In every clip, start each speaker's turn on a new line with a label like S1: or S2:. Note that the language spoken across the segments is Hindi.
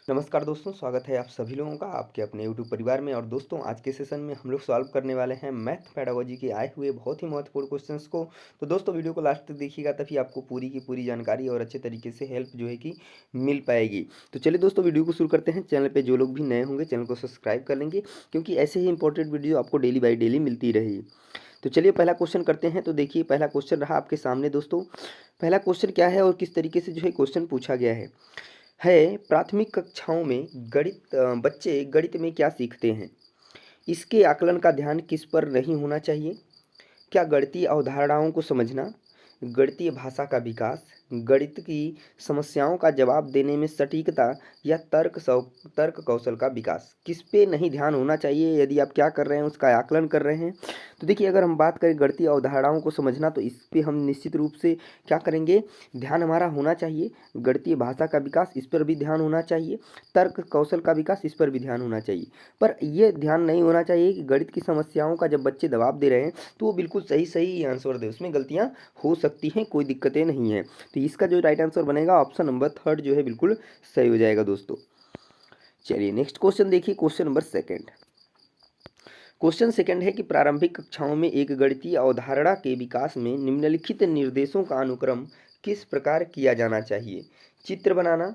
S1: नमस्कार दोस्तों, स्वागत है आप सभी लोगों का आपके अपने यूट्यूब परिवार में। और दोस्तों, आज के सेशन में हम लोग सॉल्व करने वाले हैं मैथ पेडागोजी के आए हुए बहुत ही महत्वपूर्ण क्वेश्चंस को। तो दोस्तों, वीडियो को लास्ट तक देखिएगा, तभी आपको पूरी की पूरी जानकारी और अच्छे तरीके से हेल्प जो है कि मिल पाएगी। तो चलिए दोस्तों, वीडियो को शुरू करते हैं। चैनल पर जो लोग भी नए होंगे चैनल को सब्सक्राइब कर लेंगे, क्योंकि ऐसे ही इंपॉर्टेंट वीडियो आपको डेली बाई डेली मिलती रहेगी। तो चलिए पहला क्वेश्चन करते हैं। तो देखिए, पहला क्वेश्चन रहा आपके सामने दोस्तों। पहला क्वेश्चन क्या है और किस तरीके से जो है क्वेश्चन पूछा गया है प्राथमिक कक्षाओं में बच्चे गणित में क्या सीखते हैं? इसके आकलन का ध्यान किस पर नहीं होना चाहिए? क्या गणितीय अवधारणाओं को समझना, गणितीय भाषा का विकास, गणित की समस्याओं का जवाब देने में सटीकता, या तर्क कौशल का विकास? किस पे नहीं ध्यान होना चाहिए यदि आप क्या कर रहे हैं, उसका आकलन कर रहे हैं? तो देखिए, अगर हम बात करें गणितीय अवधारणाओं को समझना, तो इस पे हम निश्चित रूप से क्या करेंगे, ध्यान हमारा होना चाहिए। गणितीय भाषा का विकास, इस पर भी ध्यान होना चाहिए। तर्क कौशल का विकास, इस पर भी ध्यान होना चाहिए। पर ये ध्यान नहीं होना चाहिए कि गणित की समस्याओं का जब बच्चे जवाब दे रहे हैं तो वो बिल्कुल सही सही आंसर दे, उसमें गलतियाँ हो सकती हैं, कोई दिक्कतें नहीं हैं। तो इसका जो राइट आंसर बनेगा ऑप्शन नंबर थर्ड जो है बिल्कुल सही हो जाएगा दोस्तों। चलिए नेक्स्ट क्वेश्चन देखिए, question number second. Question second है कि प्रारंभिक कक्षाओं में एक गणितीय अवधारणा के विकास में निम्नलिखित निर्देशों का अनुक्रम किस प्रकार किया जाना चाहिए? चित्र बनाना,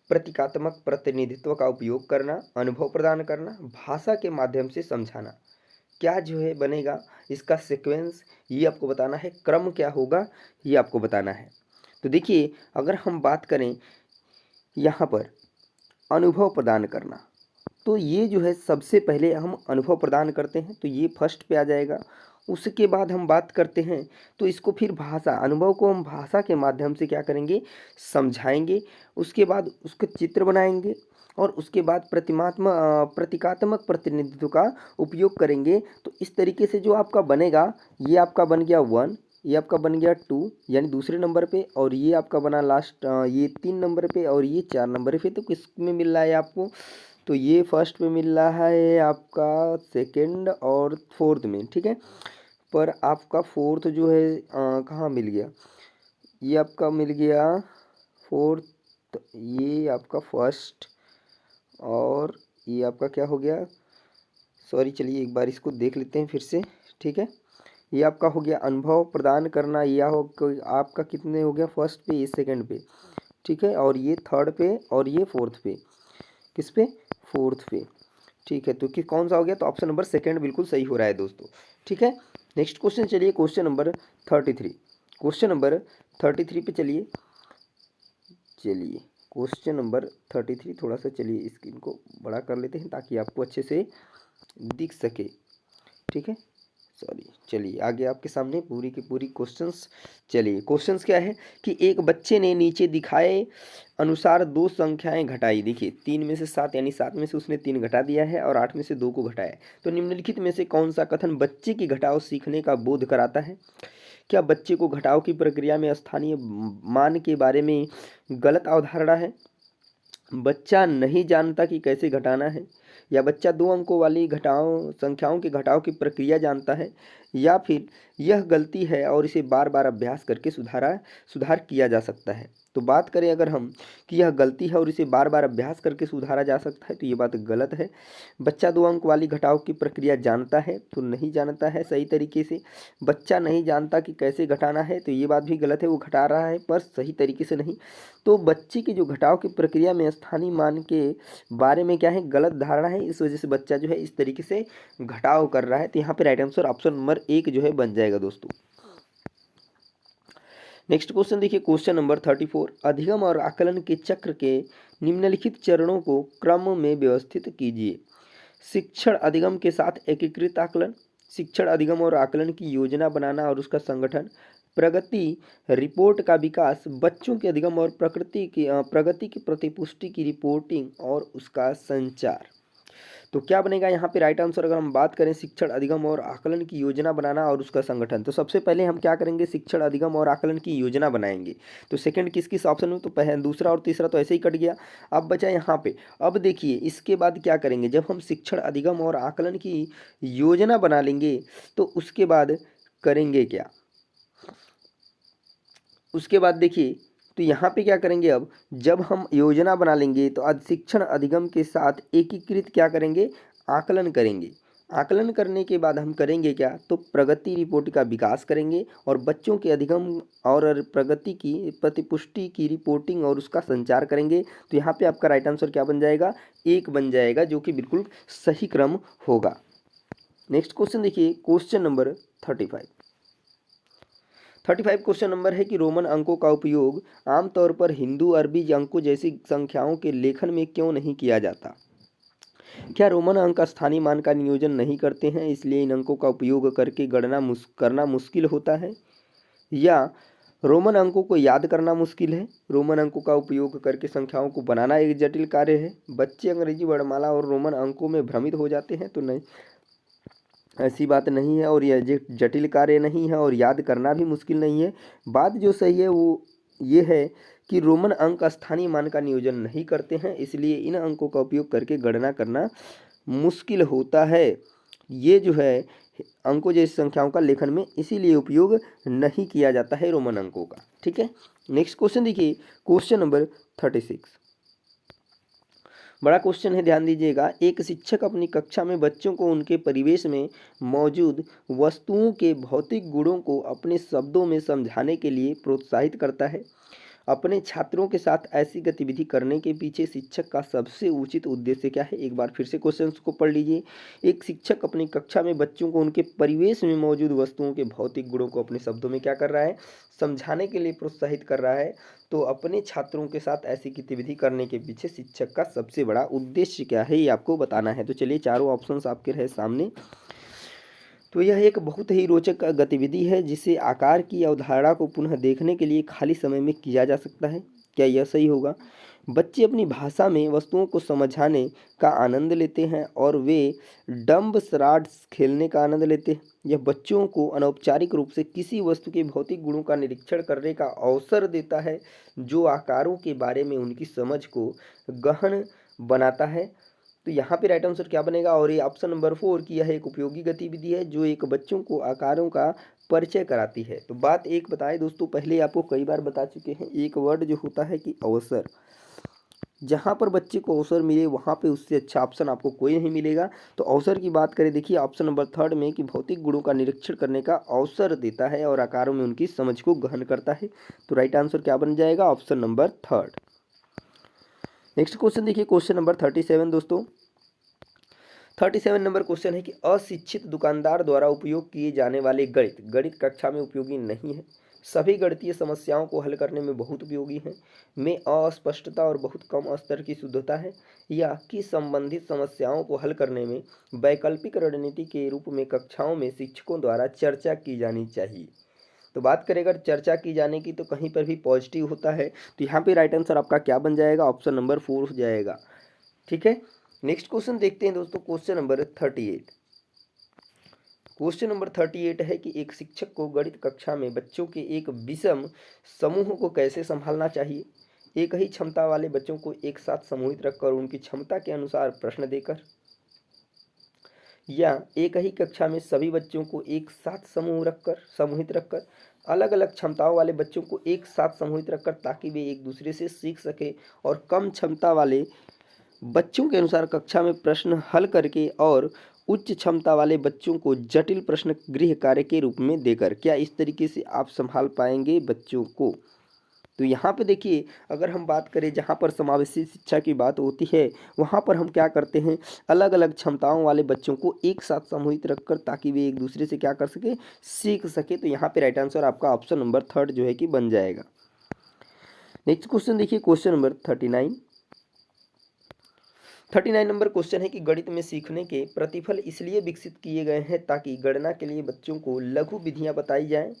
S1: प्रतीकात्मक प्रतिनिधित्व का उपयोग करना, अनुभव प्रदान करना, भाषा के माध्यम से समझाना। क्या जो है बनेगा इसका सीक्वेंस, ये आपको बताना है। क्रम क्या होगा ये आपको बताना है। तो देखिए, अगर हम बात करें यहाँ पर अनुभव प्रदान करना, तो ये जो है सबसे पहले हम अनुभव प्रदान करते हैं, तो ये फर्स्ट पे आ जाएगा। उसके बाद हम बात करते हैं तो इसको फिर भाषा, अनुभव को हम भाषा के माध्यम से क्या करेंगे, समझाएंगे। उसके बाद उसके चित्र बनाएंगे और उसके बाद प्रतीकात्मक प्रतिनिधित्व का उपयोग करेंगे। तो इस तरीके से जो आपका बनेगा, ये आपका बन गया 1, ये आपका बन गया 2 यानी दूसरे नंबर पे, और ये आपका बना लास्ट ये 3 नंबर पे, और ये 4 नंबर पे। तो किस में मिल रहा है आपको? तो ये फर्स्ट में मिल रहा है आपका, सेकंड और फोर्थ में, ठीक है। पर आपका फोर्थ जो है कहाँ मिल गया? ये आपका मिल गया फोर्थ, ये आपका फर्स्ट, और ये आपका क्या हो गया, सॉरी, चलिए एक बार इसको देख लेते हैं फिर से, ठीक है। ये आपका हो गया अनुभव प्रदान करना, यह हो आपका कितने हो गया, फर्स्ट पे, ये सेकंड पे, ठीक है, और ये थर्ड पे, और ये फोर्थ पे। किस पे? फोर्थ पे, ठीक है। तो कि कौन सा हो गया? तो ऑप्शन नंबर सेकंड बिल्कुल सही हो रहा है दोस्तों, ठीक है। नेक्स्ट क्वेश्चन चलिए, क्वेश्चन नंबर 33। क्वेश्चन नंबर 33 पे चलिए। क्वेश्चन नंबर 33 थोड़ा सा, चलिए स्क्रीन को बड़ा कर लेते हैं ताकि आपको अच्छे से दिख सके, ठीक है। सॉरी, चलिए आगे आपके सामने पूरी की पूरी क्वेश्चंस। चलिए क्वेश्चंस क्या है कि एक बच्चे ने नीचे दिखाए अनुसार दो संख्याएं घटाई। देखिए, 3 में से 7 यानी 7 में से उसने 3 घटा दिया है और 8 में से 2 को घटाया है। तो निम्नलिखित में से कौन सा कथन बच्चे की घटाव सीखने का बोध कराता है? क्या बच्चे को घटाव की प्रक्रिया में स्थानीय मान के बारे में गलत अवधारणा है? बच्चा नहीं जानता कि कैसे घटाना है? या बच्चा 2 अंकों वाली घटाव संख्याओं के घटाव की प्रक्रिया जानता है? या फिर यह गलती है और इसे बार बार अभ्यास करके सुधार किया जा सकता है? तो बात करें अगर हम कि यह गलती है और इसे बार बार अभ्यास करके सुधारा जा सकता है, तो ये बात गलत है। बच्चा 2 अंक वाली घटाव की प्रक्रिया जानता है? तो नहीं जानता है सही तरीके से। बच्चा नहीं जानता कि कैसे घटाना है, तो ये बात भी गलत है, वो घटा रहा है पर सही तरीके से नहीं। तो बच्चे की जो घटाव की प्रक्रिया में स्थानीय मान के बारे में क्या है, गलत धारणा है, इस वजह से बच्चा जो है इस तरीके से घटाव कर रहा है। तो यहाँ पे राइट आंसर ऑप्शन नंबर 1 जो है बन जाएगा दोस्तों। नेक्स्ट क्वेश्चन देखिए, क्वेश्चन नंबर 34। अधिगम और आकलन के चक्र के निम्नलिखित चरणों को क्रम में व्यवस्थित कीजिए। शिक्षण अधिगम के साथ एकीकृत आकलन, शिक्षण अधिगम और आकलन की योजना बनाना और उसका संगठन, प्रगति रिपोर्ट का विकास, बच्चों के अधिगम और प्रगति की प्रतिपुष्टि की रिपोर्टिंग और उसका संचार। तो क्या बनेगा यहाँ पे राइट आंसर? अगर हम बात करें शिक्षण अधिगम और आकलन की योजना बनाना और उसका संगठन, तो सबसे पहले हम क्या करेंगे, शिक्षण अधिगम और आकलन की योजना बनाएंगे। तो सेकंड किस किस ऑप्शन में? तो पहले दूसरा और तीसरा तो ऐसे ही कट गया। अब बचा यहाँ पे, अब देखिए इसके बाद क्या करेंगे, जब हम शिक्षण अधिगम और आकलन की योजना बना लेंगे तो उसके बाद करेंगे क्या? उसके बाद देखिए तो यहाँ पे क्या करेंगे, अब जब हम योजना बना लेंगे तो शिक्षण अधिगम के साथ एकीकृत क्या करेंगे, आकलन करेंगे। आकलन करने के बाद हम करेंगे क्या, तो प्रगति रिपोर्ट का विकास करेंगे और बच्चों के अधिगम और प्रगति की प्रतिपुष्टि की रिपोर्टिंग और उसका संचार करेंगे। तो यहाँ पे आपका राइट आंसर क्या बन जाएगा, 1 बन जाएगा, जो कि बिल्कुल सही क्रम होगा। नेक्स्ट क्वेश्चन देखिए, क्वेश्चन नंबर 35 क्वेश्चन नंबर है कि रोमन अंकों का उपयोग आमतौर पर हिंदू अरबी अंकों जैसी संख्याओं के लेखन में क्यों नहीं किया जाता। क्या रोमन अंक स्थानीय मान का नियोजन नहीं करते हैं, इसलिए इन अंकों का उपयोग करके गणना करना मुश्किल होता है, या रोमन अंकों को याद करना मुश्किल है, रोमन अंकों का उपयोग करके संख्याओं को बनाना एक जटिल कार्य है, बच्चे अंग्रेजी वर्णमाला और रोमन अंकों में भ्रमित हो जाते हैं। तो नहीं, ऐसी बात नहीं है और यह जटिल कार्य नहीं है और याद करना भी मुश्किल नहीं है। बात जो सही है वो ये है कि रोमन अंक स्थानीय मान का नियोजन नहीं करते हैं, इसलिए इन अंकों का उपयोग करके गणना करना मुश्किल होता है। ये जो है अंकों जैसी संख्याओं का लेखन में इसीलिए उपयोग नहीं किया जाता है रोमन अंकों का। ठीक है, नेक्स्ट क्वेश्चन देखिए, क्वेश्चन नंबर 36 बड़ा क्वेश्चन है, ध्यान दीजिएगा। एक शिक्षक अपनी कक्षा में बच्चों को उनके परिवेश में मौजूद वस्तुओं के भौतिक गुणों को अपने शब्दों में समझाने के लिए प्रोत्साहित करता है। अपने छात्रों के साथ ऐसी गतिविधि करने के पीछे शिक्षक का सबसे उचित उद्देश्य क्या है। एक बार फिर से क्वेश्चन को पढ़ लीजिए। एक शिक्षक अपनी कक्षा में बच्चों को उनके परिवेश में मौजूद वस्तुओं के भौतिक गुणों को अपने शब्दों में क्या कर रहा है, समझाने के लिए प्रोत्साहित कर रहा है। तो अपने छात्रों के साथ ऐसी गतिविधि करने के पीछे शिक्षक का सबसे बड़ा उद्देश्य क्या है, ये आपको बताना है। तो चलिए, चारों ऑप्शंस आपके रहे सामने। तो यह एक बहुत ही रोचक गतिविधि है जिसे आकार की अवधारणा को पुनः देखने के लिए खाली समय में किया जा सकता है। क्या यह सही होगा? बच्चे अपनी भाषा में वस्तुओं को समझाने का आनंद लेते हैं और वे डम्ब स्राड्स खेलने का आनंद लेते हैं। यह बच्चों को अनौपचारिक रूप से किसी वस्तु के भौतिक गुणों का निरीक्षण करने का अवसर देता है, जो आकारों के बारे में उनकी समझ को गहन बनाता है। तो यहाँ पे राइट आंसर क्या बनेगा, और ये ऑप्शन नंबर 4 की यह एक उपयोगी गतिविधि है जो एक बच्चों को आकारों का परिचय कराती है। तो बात एक बताएं दोस्तों, पहले आपको कई बार बता चुके हैं, एक वर्ड जो होता है कि अवसर। जहाँ पर बच्चे को अवसर मिले वहाँ पे उससे अच्छा ऑप्शन आपको कोई नहीं मिलेगा। तो अवसर की बात करें, देखिए ऑप्शन नंबर 3 में कि भौतिक गुणों का निरीक्षण करने का अवसर देता है और आकारों में उनकी समझ को गहन करता है। तो राइट आंसर क्या बन जाएगा, ऑप्शन नंबर 3। नेक्स्ट क्वेश्चन देखिए, क्वेश्चन नंबर 37 दोस्तों। 37 नंबर क्वेश्चन है कि अशिक्षित दुकानदार द्वारा उपयोग किए जाने वाले गणित कक्षा में उपयोगी नहीं है, सभी गणितीय समस्याओं को हल करने में बहुत उपयोगी हैं, में अस्पष्टता और बहुत कम स्तर की शुद्धता है, या कि संबंधित समस्याओं को हल करने में वैकल्पिक रणनीति के रूप में कक्षाओं में शिक्षकों द्वारा चर्चा की जानी चाहिए। तो बात करें अगर चर्चा की जाने की, तो कहीं पर भी पॉजिटिव होता है। तो यहाँ पे राइट आंसर आपका क्या बन जाएगा, ऑप्शन नंबर 4 हो जाएगा। ठीक है, नेक्स्ट क्वेश्चन देखते हैं दोस्तों, क्वेश्चन नंबर 38। क्वेश्चन नंबर 38 है कि एक शिक्षक को गणित कक्षा में बच्चों के एक विषम समूह को कैसे संभालना चाहिए। एक ही क्षमता वाले बच्चों को एक साथ समूहित रखकर उनकी क्षमता के अनुसार प्रश्न देकर, या एक ही कक्षा में सभी बच्चों को एक साथ समूहित रखकर अलग अलग क्षमताओं वाले बच्चों को एक साथ समूहित रखकर, ताकि वे एक दूसरे से सीख सके, और कम क्षमता वाले बच्चों के अनुसार कक्षा में प्रश्न हल करके और उच्च क्षमता वाले बच्चों को जटिल प्रश्न गृह कार्य के रूप में देकर। क्या इस तरीके से आप संभाल पाएंगे बच्चों को? तो यहाँ पे देखिए, अगर हम बात करें जहाँ पर समावेशी शिक्षा की बात होती है, वहाँ पर हम क्या करते हैं, अलग अलग क्षमताओं वाले बच्चों को एक साथ समूहित रखकर, ताकि वे एक दूसरे से क्या कर सके, सीख सके। तो यहाँ पे राइट आंसर आपका ऑप्शन नंबर 3 जो है कि बन जाएगा। नेक्स्ट क्वेश्चन देखिए, क्वेश्चन नंबर 39 नंबर क्वेश्चन है कि गणित में सीखने के प्रतिफल इसलिए विकसित किए गए हैं ताकि गणना के लिए बच्चों को लघु विधियां बताई जाएं,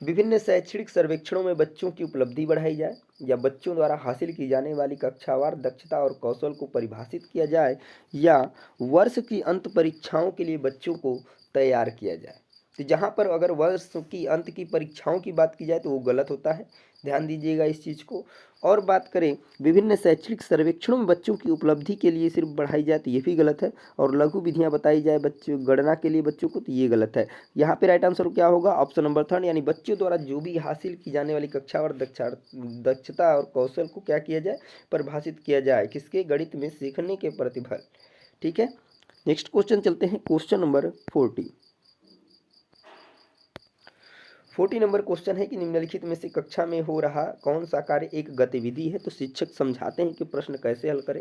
S1: विभिन्न शैक्षणिक सर्वेक्षणों में बच्चों की उपलब्धि बढ़ाई जाए, या बच्चों द्वारा हासिल की जाने वाली कक्षावार दक्षता और कौशल को परिभाषित किया जाए, या वर्ष की अंत परीक्षाओं के लिए बच्चों को तैयार किया जाए। तो जहाँ पर अगर वर्ष की अंत की परीक्षाओं की बात की जाए तो वो गलत होता है, ध्यान दीजिएगा इस चीज़ को। और बात करें विभिन्न शैक्षणिक सर्वेक्षणों में बच्चों की उपलब्धि के लिए सिर्फ बढ़ाई जाए तो ये भी गलत है, और लघु विधियाँ बताई जाए बच्चों गणना के लिए बच्चों को, तो ये गलत है। यहाँ पे राइट आंसर क्या होगा, ऑप्शन नंबर थर्ड, यानी बच्चों द्वारा जो भी हासिल की जाने वाली कक्षा और दक्षता और कौशल को क्या किया जाए, परिभाषित किया जाए, किसके, गणित में सीखने के प्रतिफल। ठीक है, नेक्स्ट क्वेश्चन चलते हैं, क्वेश्चन नंबर 40 नंबर क्वेश्चन है कि निम्नलिखित में से कक्षा में हो रहा कौन सा कार्य एक गतिविधि है। तो शिक्षक समझाते हैं कि प्रश्न कैसे हल करें।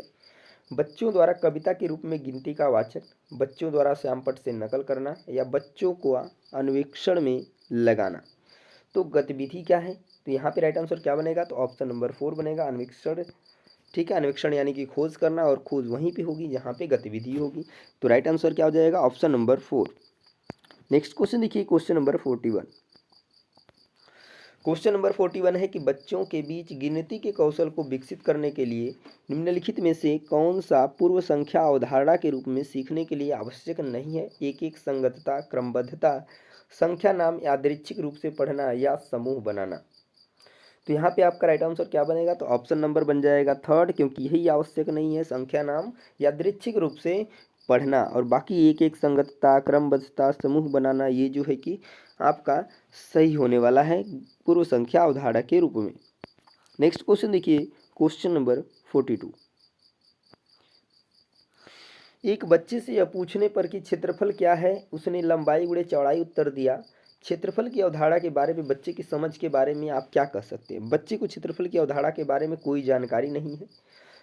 S1: बच्चों द्वारा कविता के रूप में गिनती का वाचन, बच्चों द्वारा श्यामपट्ट से नकल करना, या बच्चों को अन्वेक्षण में लगाना। तो गतिविधि क्या है, तो यहाँ पे राइट आंसर क्या बनेगा, तो ऑप्शन नंबर 4 बनेगा, अन्वेक्षण। ठीक है, अन्वेक्षण यानी कि खोज करना, और खोज वहीं पे होगी जहाँ पे गतिविधि होगी। तो राइट आंसर क्या हो जाएगा, ऑप्शन नंबर 4। नेक्स्ट क्वेश्चन देखिए, क्वेश्चन नंबर 41। क्वेश्चन नंबर 41 है कि बच्चों के बीच गिनती के कौशल को विकसित करने के लिए निम्नलिखित में से कौन सा पूर्व संख्या अवधारणा के रूप में सीखने के लिए आवश्यक नहीं है। एक एक संगतता, क्रमबद्धता, संख्या नाम यादृच्छिक रूप से पढ़ना, या समूह बनाना। तो यहाँ पे आपका राइट आंसर क्या बनेगा, तो ऑप्शन नंबर बन जाएगा थर्ड, क्योंकि यही आवश्यक नहीं है, संख्या नाम यादृच्छिक रूप से पढ़ना, और बाकी एक एक संगतता, क्रमबद्धता, समूह बनाना, ये जो है कि आपका सही होने वाला है पूर्व संख्या अवधारणा के रूप में। नेक्स्ट क्वेश्चन देखिए, क्वेश्चन नंबर 42। एक बच्चे से यह पूछने पर कि क्षेत्रफल क्या है, उसने लंबाई गुणे चौड़ाई उत्तर दिया। क्षेत्रफल की अवधारणा के बारे में बच्चे की समझ के बारे में आप क्या कह सकते हैं। बच्चे को क्षेत्रफल की अवधारणा के बारे में कोई जानकारी नहीं है।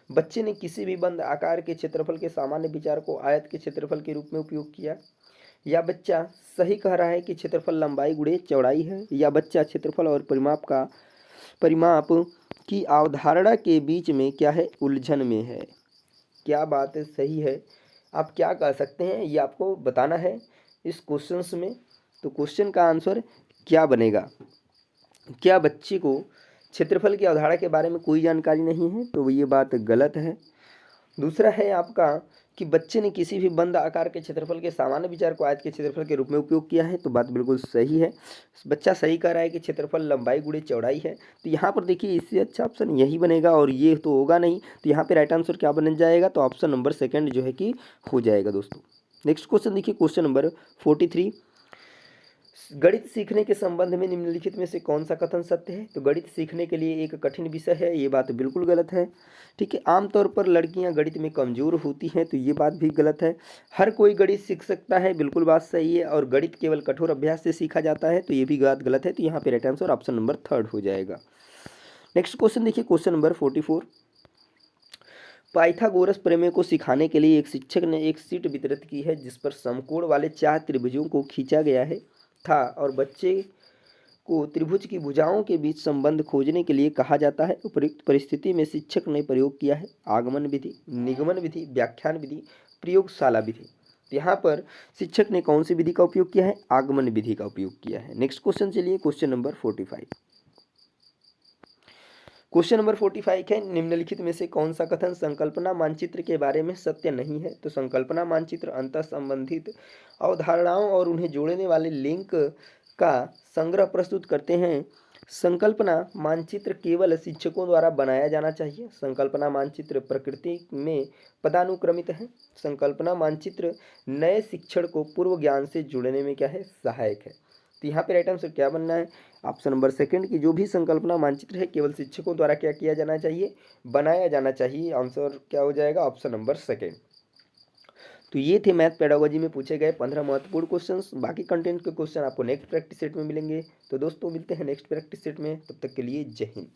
S1: बच्चे ने किसी भी बंद आकार के क्षेत्रफल के सामान्य विचार को आयत के क्षेत्रफल के रूप में उपयोग किया। या बच्चा सही कह रहा है कि क्षेत्रफल लंबाई गुणे चौड़ाई है। या बच्चा क्षेत्रफल और परिमाप की अवधारणा के बीच में क्या है, उलझन में है। क्या बात है, सही है, आप क्या कह सकते हैं ये आपको बताना है इस क्वेश्चंस में। तो क्वेश्चन का आंसर क्या बनेगा, क्या बच्चे को क्षेत्रफल की अवधारणा के बारे में कोई जानकारी नहीं है, तो ये बात गलत है। दूसरा है आपका कि बच्चे ने किसी भी बंद आकार के क्षेत्रफल के सामान्य विचार को आयत के क्षेत्रफल के रूप में उपयोग किया है, तो बात बिल्कुल सही है। बच्चा सही कह रहा है कि क्षेत्रफल लंबाई गुणे चौड़ाई है। तो यहाँ पर देखिए इससे अच्छा ऑप्शन यही बनेगा, और ये तो होगा नहीं, तो यहाँ पे राइट आंसर क्या बन जाएगा, तो ऑप्शन नंबर सेकंड जो है कि हो जाएगा दोस्तों। नेक्स्ट क्वेश्चन देखिए, क्वेश्चन नंबर 43। गणित सीखने के संबंध में निम्नलिखित में से कौन सा कथन सत्य है। तो गणित सीखने के लिए एक कठिन विषय है, ये बात बिल्कुल गलत है। ठीक है, आमतौर पर लड़कियां गणित में कमजोर होती हैं, तो ये बात भी गलत है। हर कोई गणित सीख सकता है, बिल्कुल बात सही है। और गणित केवल कठोर अभ्यास से सीखा जाता है, तो ये भी बात गलत है। तो यहाँ पे right answer option number third हो जाएगा। नेक्स्ट क्वेश्चन देखिए, क्वेश्चन नंबर 44। पाइथागोरस प्रमेय को सिखाने के लिए एक शिक्षक ने एक शीट वितरित की है जिस पर समकोण वाले 4 त्रिभुजों को खींचा गया है था, और बच्चे को त्रिभुज की भुजाओं के बीच संबंध खोजने के लिए कहा जाता है। उपयुक्त परिस्थिति में शिक्षक ने प्रयोग किया है आगमन विधि, निगमन विधि, व्याख्यान विधि, प्रयोगशाला विधि। तो यहाँ पर शिक्षक ने कौन सी विधि का उपयोग किया है, आगमन विधि का उपयोग किया है। नेक्स्ट क्वेश्चन चलिए, क्वेश्चन नंबर 45। क्वेश्चन नंबर 45 है, निम्नलिखित में से कौन सा कथन संकल्पना मानचित्र के बारे में सत्य नहीं है। तो संकल्पना मानचित्र अंतर संबंधित अवधारणाओं और उन्हें जोड़ने वाले लिंक का संग्रह प्रस्तुत करते हैं। संकल्पना मानचित्र केवल शिक्षकों द्वारा बनाया जाना चाहिए। संकल्पना मानचित्र प्रकृति में पदानुक्रमित है। संकल्पना मानचित्र नए शिक्षण को पूर्व ज्ञान से जुड़ने में क्या है, सहायक है। तो यहाँ पे राइट आंसर क्या बनना है, ऑप्शन नंबर सेकंड की जो भी संकल्पना मानचित्र है केवल शिक्षकों द्वारा क्या किया जाना चाहिए, बनाया जाना चाहिए। आंसर क्या हो जाएगा, ऑप्शन नंबर सेकंड। तो ये थे मैथ पेडागोजी में पूछे गए 15 महत्वपूर्ण क्वेश्चंस। बाकी कंटेंट के क्वेश्चन आपको नेक्स्ट प्रैक्टिस सेट में मिलेंगे। तो दोस्तों मिलते हैं नेक्स्ट प्रैक्टिस सेट में, तब तक के लिए जय हिंद।